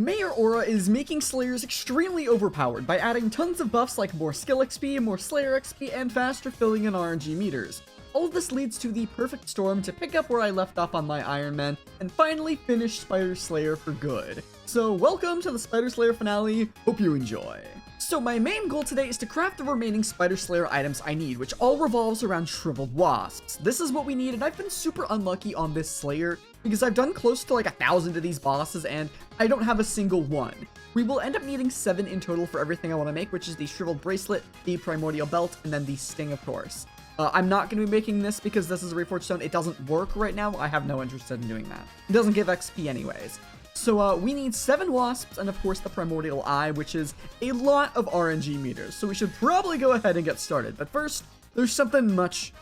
Mayor Aura is making Slayers extremely overpowered by adding tons of buffs like more skill XP, more Slayer XP, and faster filling in RNG meters. All of this leads to the perfect storm to pick up where I left off on my Iron Man and finally finish Spider Slayer for good. So welcome to the Spider Slayer finale, hope you enjoy. So my main goal today is to craft the remaining Spider Slayer items I need, which all revolves around shriveled wasps. This is what we need, and I've been super unlucky on this Slayer because I've done close to like 1,000 of these bosses and I don't have a single one. We will end up needing 7 in total for everything I want to make, which is the shriveled bracelet, the primordial belt, and then the sting, of course. I'm not going to be making this because this is a reforged stone. It doesn't work right now. I have no interest in doing that. It doesn't give XP anyways. So we need 7 wasps and of course the primordial eye, which is a lot of RNG meters. So we should probably go ahead and get started. But first, there's something much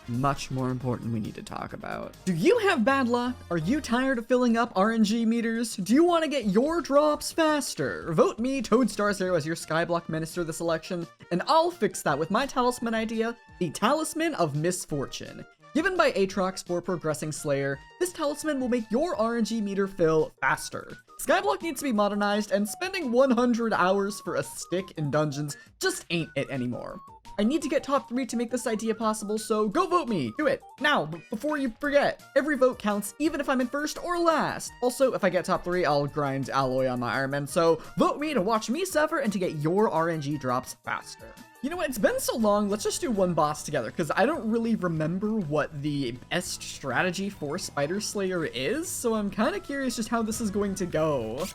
more important we need to talk about. Do you have bad luck? Are you tired of filling up RNG meters? Do you want to get your drops faster? Vote me, Toadstar0, as your Skyblock Minister this election, and I'll fix that with my talisman idea, the Talisman of Misfortune. Given by Aatrox for Progressing Slayer, this talisman will make your RNG meter fill faster. Skyblock needs to be modernized, and spending 100 hours for a stick in dungeons just ain't it anymore. I need to get top 3 to make this idea possible, so go vote me! Do it! Now, before you forget! Every vote counts, even if I'm in first or last! Also, if I get top 3, I'll grind alloy on my Iron Man, so vote me to watch me suffer and to get your RNG drops faster. You know what, it's been so long, let's just do one boss together, because I don't really remember what the best strategy for Spider Slayer is, so I'm kind of curious just how this is going to go.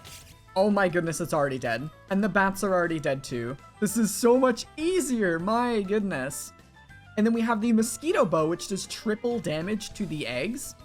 Oh my goodness, it's already dead. And the bats are already dead too. This is so much easier, my goodness. And then we have the mosquito bow, which does triple damage to the eggs,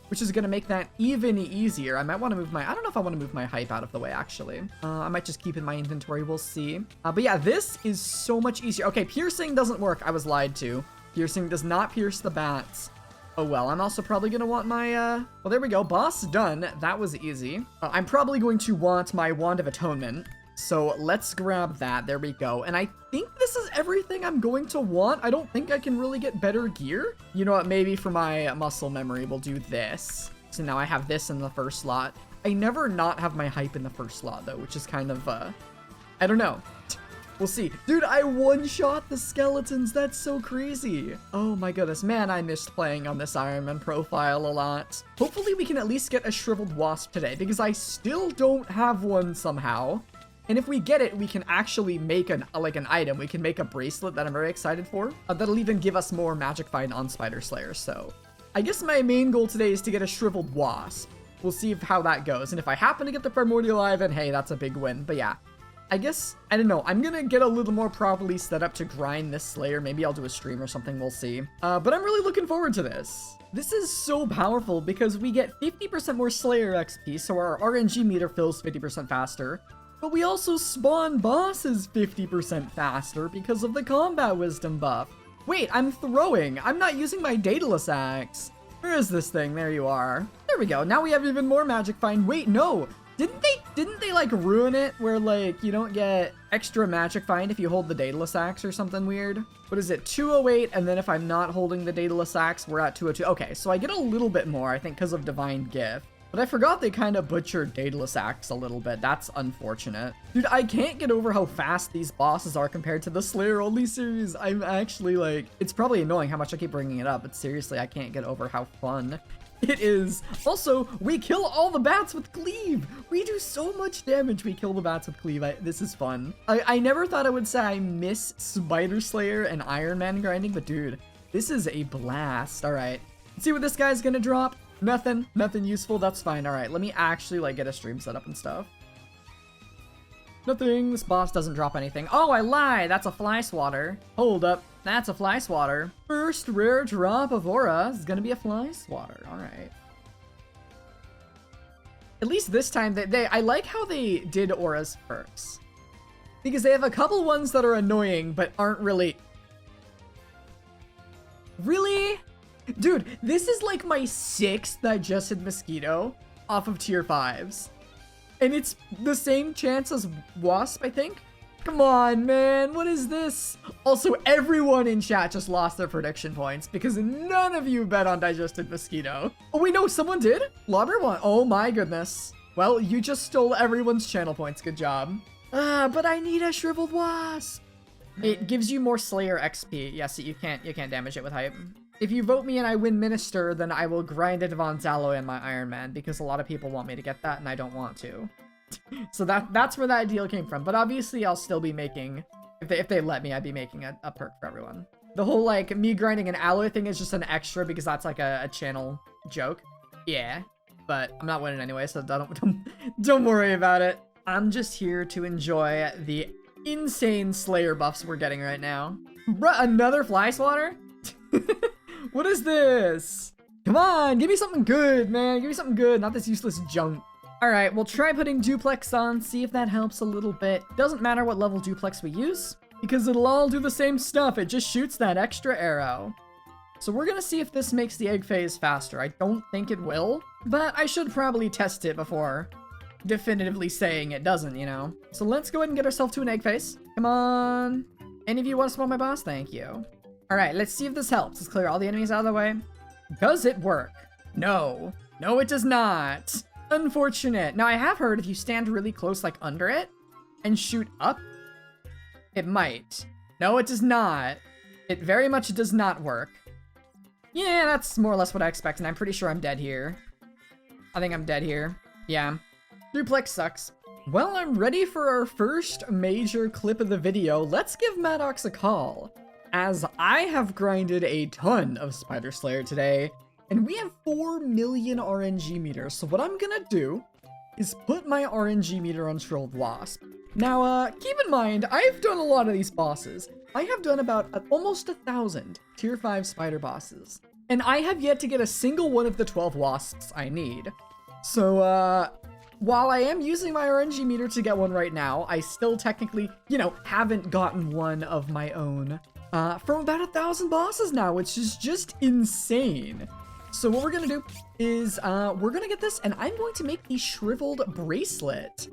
which is gonna make that even easier. I might want to move my, I don't know if I want to move my hype out of the way, actually. I might just keep it in my inventory, we'll see. But yeah, this is so much easier. Okay, piercing doesn't work, I was lied to. Piercing does not pierce the bats. Oh well, I'm also probably gonna want my, well, there we go, boss done. That was easy. I'm probably going to want my Wand of Atonement. So let's grab that, there we go. And I think this is everything I'm going to want. I don't think I can really get better gear. You know what, maybe for my muscle memory, we'll do this. So now I have this in the first slot. I never not have my hype in the first slot though, which is kind of, I don't know. We'll see. Dude, I one-shot the skeletons. That's so crazy. Oh my goodness. Man, I missed playing on this Iron Man profile a lot. Hopefully we can at least get a shriveled wasp today because I still don't have one somehow. And if we get it, we can actually make an item. We can make a bracelet that I'm very excited for. That'll even give us more magic find on Spider Slayer. So I guess my main goal today is to get a shriveled wasp. We'll see how that goes. And if I happen to get the primordial eye, then hey, that's a big win. But yeah. I guess, I don't know, I'm gonna get a little more properly set up to grind this Slayer. Maybe I'll do a stream or something, we'll see. But I'm really looking forward to this. This is so powerful because we get 50% more Slayer XP, so our RNG meter fills 50% faster. But we also spawn bosses 50% faster because of the combat wisdom buff. Wait, I'm throwing. I'm not using my Daedalus axe. Where is this thing? There you are. There we go. Now we have even more magic find. Wait, no. Didn't they like ruin it where like you don't get extra magic find if you hold the Daedalus axe or something weird? What is it? 208, and then if I'm not holding the Daedalus axe, we're at 202. Okay, so I get a little bit more, I think, because of Divine Gift. But I forgot they kind of butchered Daedalus axe a little bit. That's unfortunate. Dude, I can't get over how fast these bosses are compared to the Slayer-only series. I'm actually like, it's probably annoying how much I keep bringing it up, but seriously, I can't get over how fun it is. Also, we kill all the bats with cleave. We do so much damage. We kill the bats with cleave. This is fun. I never thought I would say I miss Spider Slayer and Iron Man grinding, but dude, this is a blast. All right, let's see what this guy's gonna drop. Nothing useful. That's fine. All right, let me actually like get a stream set up and stuff. Nothing. This boss doesn't drop anything. Oh, I lied. That's a fly swatter. Hold up. That's a fly swatter. First rare drop of aura is gonna be a fly swatter. All right. At least this time, I like how they did aura's perks. Because they have a couple ones that are annoying, but aren't really... Really? Dude, this is like my 6th digested mosquito off of tier 5s. And it's the same chance as wasp, I think. Come on, man. What is this? Also, everyone in chat just lost their prediction points because none of you bet on digested mosquito. Oh, wait, no, someone did? Lobber won. Oh my goodness. Well, you just stole everyone's channel points. Good job. But I need a shriveled wasp. It gives you more Slayer XP. Yeah, see, you can't damage it with hype. If you vote me and I win Minister, then I will grind Advanced Alloy in my Iron Man, because a lot of people want me to get that, and I don't want to. So that's where that deal came from. But obviously, I'll still be making, if they let me, I'd be making a perk for everyone. The whole, like, me grinding an alloy thing is just an extra because that's, like, a channel joke. Yeah, but I'm not winning anyway, so don't worry about it. I'm just here to enjoy the insane Slayer buffs we're getting right now. Bruh, another fly swatter? What is this? Come on, give me something good, man. Give me something good, not this useless junk. All right, we'll try putting duplex on, see if that helps a little bit. Doesn't matter what level duplex we use, because it'll all do the same stuff. It just shoots that extra arrow. So we're gonna see if this makes the egg phase faster. I don't think it will, but I should probably test it before definitively saying it doesn't, you know? So let's go ahead and get ourselves to an egg phase. Come on. Any of you want to spawn my boss? Thank you. All right, let's see if this helps. Let's clear all the enemies out of the way. Does it work? No. No, it does not. Unfortunate. Now, I have heard if you stand really close, like under it, and shoot up, it might. No, it does not. It very much does not work. Yeah, that's more or less what I expect, and I'm pretty sure I'm dead here. I think I'm dead here. Yeah. Duplex sucks. Well, I'm ready for our first major clip of the video. Let's give Maddox a call, as I have grinded a ton of Spider Slayer today, and we have 4 million RNG meters. So what I'm gonna do is put my RNG meter on Shriveled Wasp. Now, keep in mind, I've done a lot of these bosses. I have done about almost 1,000 tier 5 spider bosses, and I have yet to get a single one of the 12 wasps I need. So, while I am using my RNG meter to get one right now, I still technically, you know, haven't gotten one of my own from about 1,000 bosses now, which is just insane. So what we're gonna do is we're gonna get this, and I'm going to make the shriveled bracelet.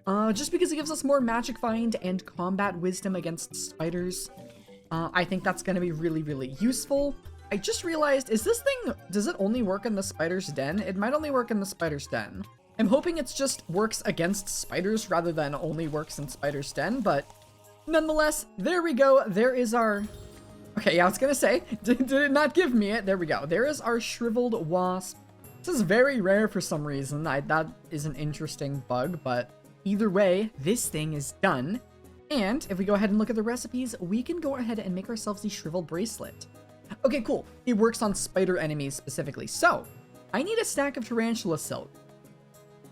Just because it gives us more magic find and combat wisdom against spiders. I think that's gonna be really, really useful. I just realized, is this thing, does it only work in the spider's den? It might only work in the spider's den. I'm hoping it's just works against spiders rather than only works in spider's den, but nonetheless, there we go. There is our... Okay, yeah, I was gonna say, did it not give me it? There we go. There is our shriveled wasp. This is very rare for some reason. That is an interesting bug, but either way, this thing is done. And if we go ahead and look at the recipes, we can go ahead and make ourselves the shriveled bracelet. Okay, cool. It works on spider enemies specifically. So, I need a stack of tarantula silk.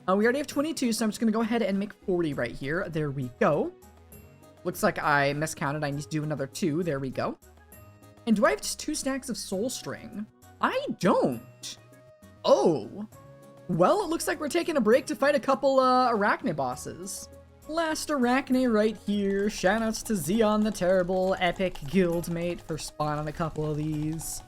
We already have 22, so I'm just gonna go ahead and make 40 right here. There we go. Looks like I miscounted. I need to do another 2. There we go. And do I have just 2 stacks of soul string? I don't. Oh. Well, it looks like we're taking a break to fight a couple Arachne bosses. Last Arachne right here. Shoutouts to Zeon the Terrible, epic guildmate, for spawning a couple of these.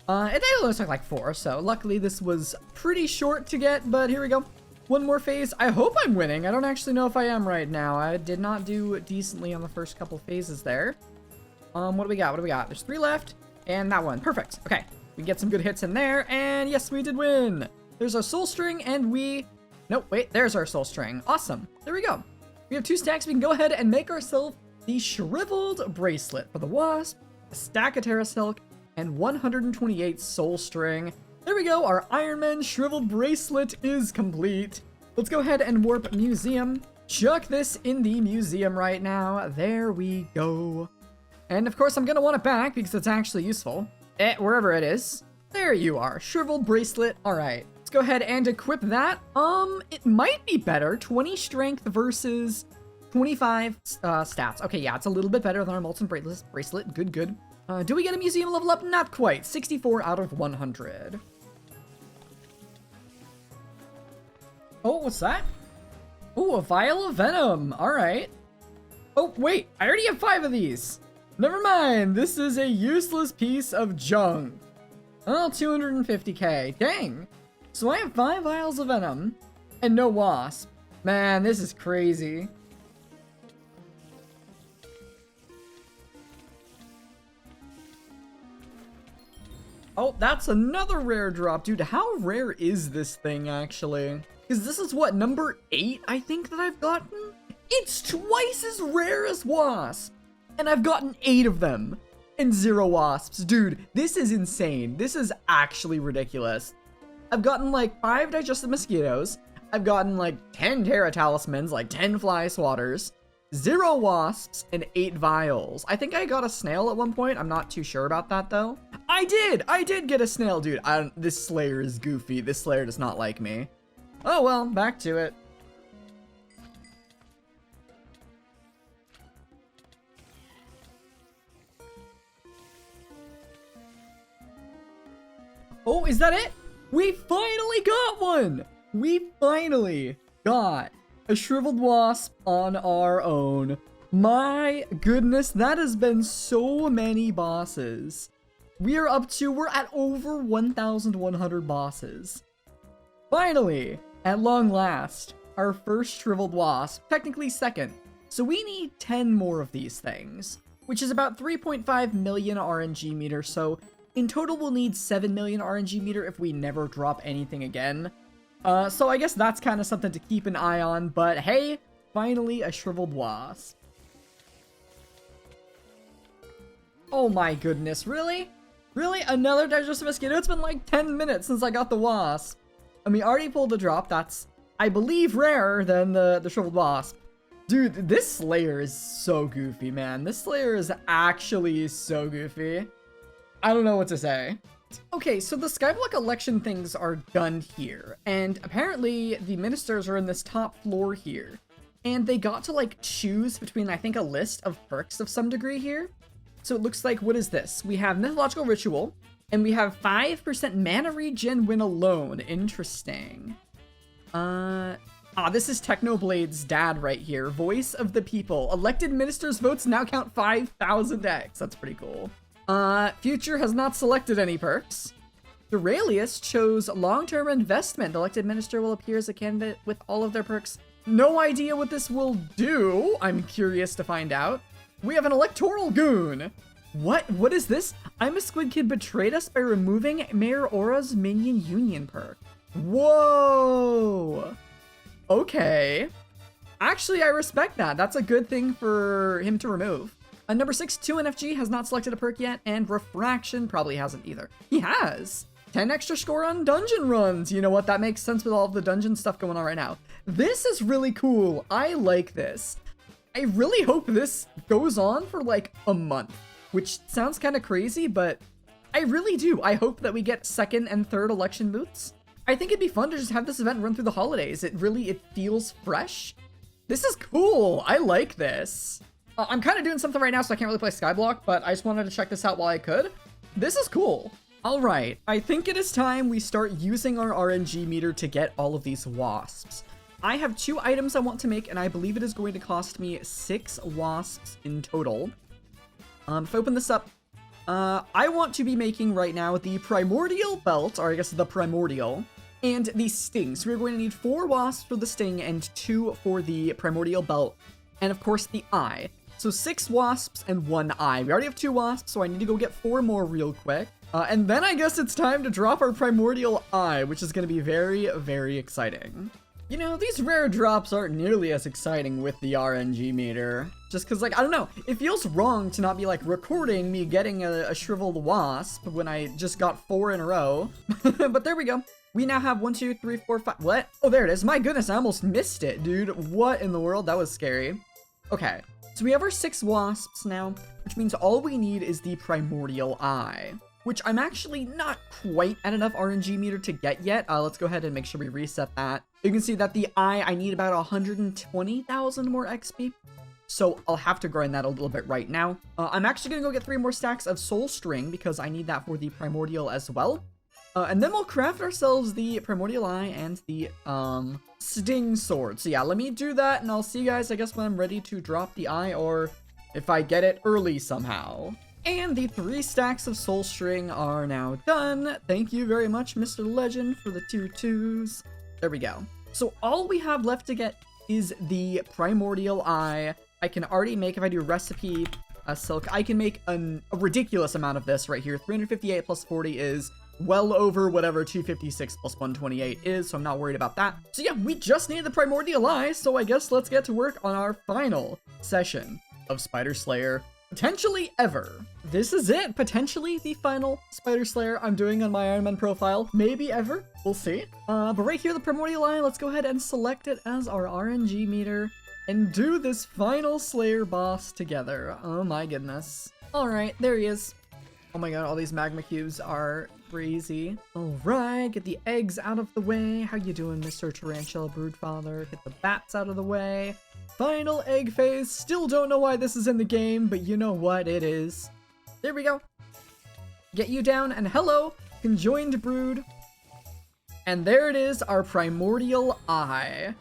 It only took like 4, so luckily this was pretty short to get, but here we go. One more phase. I hope I'm winning. I don't actually know if I am right now. I did not do decently on the first couple phases there. What do we got? What do we got? There's 3 left, and that one. Perfect. Okay, we get some good hits in there, and yes, we did win. There's our soul string, and we... Nope, wait, there's our soul string. Awesome. There we go. We have 2 stacks. We can go ahead and make ourselves the shriveled bracelet for the wasp, a stack of Terra Silk, and 128 soul string. There we go. Our Iron Man shriveled bracelet is complete. Let's go ahead and warp museum. Chuck this in the museum right now. There we go. And of course, I'm going to want it back because it's actually useful. Wherever it is. There you are. Shriveled bracelet. All right. Let's go ahead and equip that. It might be better. 20 strength versus 25 stats. Okay, yeah, it's a little bit better than our molten bracelet. Good, good. Do we get a museum level up? Not quite. 64 out of 100. Oh, what's that? Oh, a vial of venom. All right. Oh, wait. I already have 5 of these. Never mind. This is a useless piece of junk. Oh, 250k. Dang. So I have 5 vials of venom and no wasp. Man, this is crazy. Oh, that's another rare drop. Dude, how rare is this thing, actually? Because this is what, number 8, I think, that I've gotten? It's twice as rare as wasp. And I've gotten 8 of them. And 0 wasps. Dude, this is insane. This is actually ridiculous. I've gotten like 5 digestive mosquitoes. I've gotten like 10 Terra Talismans, like 10 fly swatters, 0 wasps, and 8 vials. I think I got a snail at one point. I'm not too sure about that though. I did get a snail, dude. This Slayer is goofy. This Slayer does not like me. Oh well, back to it. Oh, is that it? We finally got one! We finally got a shriveled wasp on our own. My goodness, that has been so many bosses. We're at over 1,100 bosses. Finally, at long last, our first shriveled wasp, technically second. So we need 10 more of these things, which is about 3.5 million RNG meter. So in total, we'll need 7 million RNG meter if we never drop anything again. So I guess that's kind of something to keep an eye on, but hey, finally a shriveled wasp. Oh my goodness, really? Really? Another digestive mosquito? It's been like 10 minutes since I got the wasp. And we already pulled a drop that's, I believe, rarer than the shriveled wasp. Dude, this Slayer is so goofy, man. This Slayer is actually so goofy. I don't know what to say. Okay, so the Skyblock election things are done here, and apparently the ministers are in this top floor here, and they got to like choose between, I think, a list of perks of some degree here. So it looks like, what is this? We have Mythological Ritual, and we have 5% mana regen when alone. Interesting. This is Technoblade's dad right here. Voice of the people. Elected ministers' votes now count 5,000x. That's pretty cool. Future has not selected any perks. Duralius chose long-term investment. The elected minister will appear as a candidate with all of their perks. No idea what this will do. I'm curious to find out. We have an electoral goon. What is this? I'm a Squid Kid betrayed us by removing Mayor Aura's minion union perk. Whoa. Okay. Actually, I respect that. That's a good thing for him to remove. Number 6, 2NFG has not selected a perk yet, and Refraction probably hasn't either. He has! 10 extra score on dungeon runs! You know what? That makes sense with all of the dungeon stuff going on right now. This is really cool. I like this. I really hope this goes on for like a month, which sounds kind of crazy, but I really do. I hope that we get 2nd and 3rd election booths. I think it'd be fun to just have this event run through the holidays. It feels fresh. This is cool. I like this. I'm kind of doing something right now, so I can't really play Skyblock, but I just wanted to check this out while I could. This is cool. All right, I think it is time we start using our RNG meter to get all of these wasps. I have 2 items I want to make, and I believe it is going to cost me 6 wasps in total. If I open this up, I want to be making right now the Primordial Belt, or I guess the Primordial, and the Sting. So we're going to need 4 wasps for the Sting and 2 for the Primordial Belt, and of course the Eye. So 6 wasps and 1 eye. We already have 2 wasps, so I need to go get 4 more real quick. And then I guess it's time to drop our Primordial Eye, which is going to be very, very exciting. You know, these rare drops aren't nearly as exciting with the RNG meter. Just because, like, I don't know. It feels wrong to not be, like, recording me getting a shriveled wasp when I just got 4 in a row. But there we go. We now have 1, 2, 3, 4, 5. What? Oh, there it is. My goodness, I almost missed it, dude. What in the world? That was scary. Okay. So we have our 6 wasps now, which means all we need is the Primordial Eye, which I'm actually not quite at enough RNG meter to get yet. Let's go ahead and make sure we reset that. You can see that the Eye, I need about 120,000 more XP, so I'll have to grind that a little bit right now. I'm actually going to go get 3 more stacks of Soul String because I need that for the Primordial as well. And then we'll craft ourselves the Primordial Eye and the Sting Sword. So yeah, let me do that, and I'll see you guys, I guess, when I'm ready to drop the Eye, or if I get it early somehow. And the 3 stacks of Soul String are now done. Thank you very much, Mr. Legend, for the 2 2s. There we go. So all we have left to get is the Primordial Eye. I can already make, if I do recipe silk, I can make a ridiculous amount of this right here. 358 plus 40 is well over whatever 256 plus 128 is, so I'm not worried about that. So yeah, we just need the Primordial Eye, so I guess let's get to work on our final session of Spider Slayer, potentially ever. This is it, potentially the final Spider Slayer I'm doing on my IRONMAN profile, maybe ever, we'll see. But right here, the Primordial Eye, let's go ahead and select it as our RNG meter and do this final Slayer boss together. Oh my goodness. All right, there he is. Oh my god, all these magma cubes are crazy. All right, get the eggs out of the way. How you doing, Mr. Tarantula Broodfather? Get the bats out of the way. Final egg phase. Still don't know why this is in the game, but you know what, it is. There we go. Get you down, and hello, conjoined brood. And there it is, our Primordial Eye.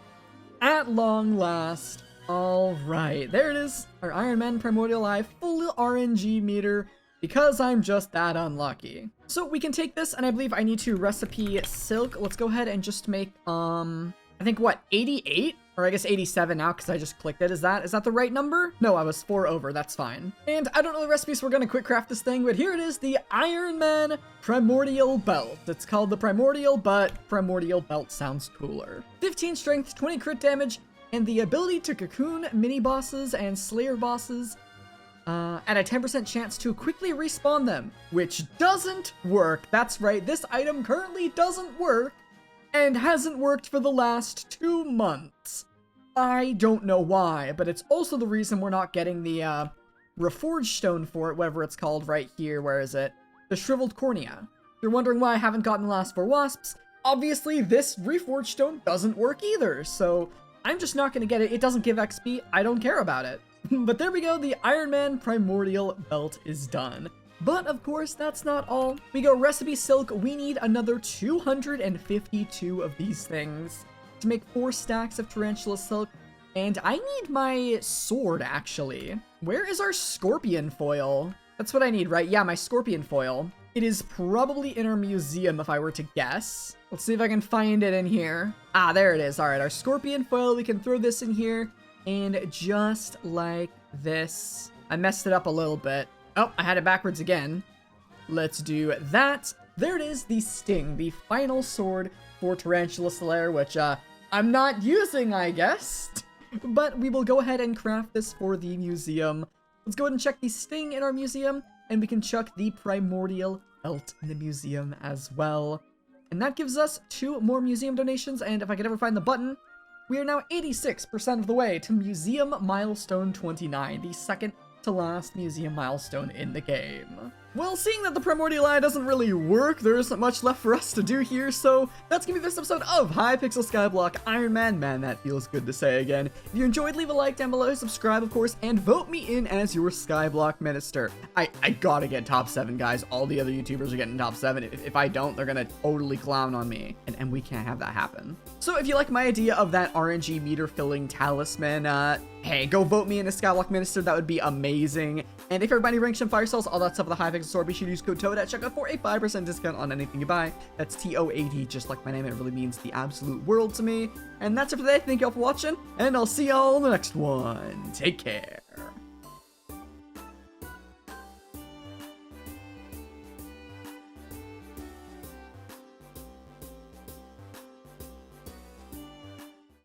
At long last. All right, there it is, our IRONMAN Primordial Eye, full RNG meter, because I'm just that unlucky. So we can take this, and I believe I need to recipe silk. Let's go ahead and just make, I think what, 88? Or I guess 87 now, because I just clicked it. Is that the right number? No, I was 4 over, that's fine. And I don't know the recipe, so we're gonna quick craft this thing, but here it is, the IRONMAN Primordial Belt. It's called the Primordial, but Primordial Belt sounds cooler. 15 strength, 20 crit damage, and the ability to cocoon mini-bosses and Slayer bosses at a 10% chance to quickly respawn them, which doesn't work. That's right, this item currently doesn't work, and hasn't worked for the last 2 months. I don't know why, but it's also the reason we're not getting the Reforged Stone for it, whatever it's called right here. Where is it? The Shriveled Cornea. If you're wondering why I haven't gotten the last 4 wasps, obviously this Reforged Stone doesn't work either, so I'm just not going to get it. It doesn't give XP. I don't care about it. But there we go. The IRONMAN Primordial Belt is done. But of course, that's not all. We go recipe silk. We need another 252 of these things to make 4 stacks of tarantula silk. And I need my sword, actually. Where is our scorpion foil? That's what I need, right? Yeah, my scorpion foil. It is probably in our museum if I were to guess. Let's see if I can find it in here. Ah, there it is. All right, our scorpion foil. We can throw this in here. And just like this. I messed it up a little bit. Oh, I had it backwards again. Let's do that. There it is, the Sting, the final sword for Tarantula Slayer, which I'm not using, I guess. But we will go ahead and craft this for the museum. Let's go ahead and check the Sting in our museum, and we can chuck the Primordial Belt in the museum as well. And that gives us 2 more museum donations, and if I could ever find the button, we are now 86% of the way to Museum Milestone 29, the second to last museum milestone in the game. Well, seeing that the Primordial Eye doesn't really work, there isn't much left for us to do here, so that's gonna be this episode of Hypixel Skyblock IRONMAN. Man, that feels good to say again. If you enjoyed, leave a like down below, subscribe, of course, and vote me in as your Skyblock Minister. I gotta get top 7, guys. All the other YouTubers are getting top 7. If I don't, they're gonna totally clown on me, and we can't have that happen. So if you like my idea of that RNG meter-filling talisman, hey, go vote me in as Skyblock Minister. That would be amazing. And if everybody ranks in fire cells, all that stuff with the Hypixel store, be sure to use code TOAD at checkout for a 5% discount on anything you buy. That's TOAD, just like my name. It really means the absolute world to me. And that's it for today. Thank you all for watching, and I'll see y'all in the next one. Take care.